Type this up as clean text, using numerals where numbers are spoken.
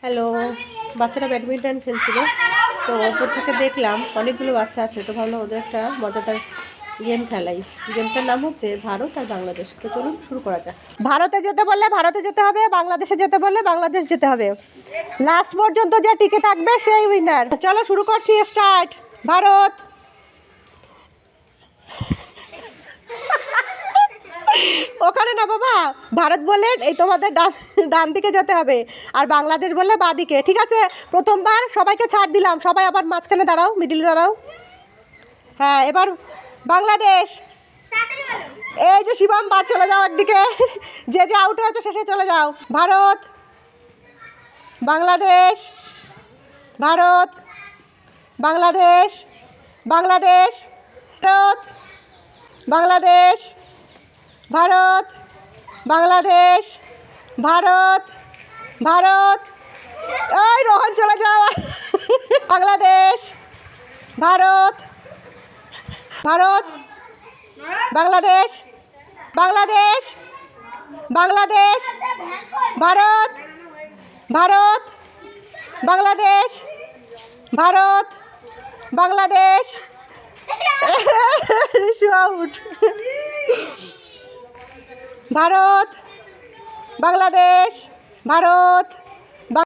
Hello, বাচ্চারা badminton খেলছিল, তো ওপর থেকে দেখলাম অনেকগুলো বাচ্চা আছে, তো ভাবলাম ওদের একটা মজাদার গেম খেলাই। গেমটার নাম হচ্ছে ভারত আর বাংলাদেশ। তো চলুন শুরু করা যাক। ভারতে যেতে বললে ভারতে যেতে হবে, বাংলাদেশে যেতে বললে বাংলাদেশ যেতে হবে। লাস্ট পর্যন্ত যে টিকে থাকবে সেই উইনার। চলো শুরু করছি, স্টার্ট। ভারত। ওখানে না বাবা, ভারত বললে এই তোমাদের ডান দিকে যেতে হবে, আর বাংলাদেশ বললে বাঁ দিকে। ঠিক আছে, প্রথমবার সবাইকে ছাড় দিলাম, সবাই আবার মাঝখানে দাঁড়াও, মিডিলে দাঁড়াও। হ্যাঁ, এবার বাংলাদেশ। এই যে শিবম, বার চলে যাও একদিকে, যে যে আউট হয়েছে শেষে চলে যাও। ভারত, বাংলাদেশ, ভারত, বাংলাদেশ, বাংলাদেশ, ভারত, বাংলাদেশ, ভারত, বাংলাদেশ, ভারত, ভারত। এই রোহন চলে যাও। বাংলাদেশ, ভারত, ভারত, বাংলাদেশ, বাংলাদেশ, বাংলাদেশ, ভারত, ভারত, বাংলাদেশ, ভারত, বাংলাদেশ। আউট। ভারত, বাংলাদেশ, ভারত।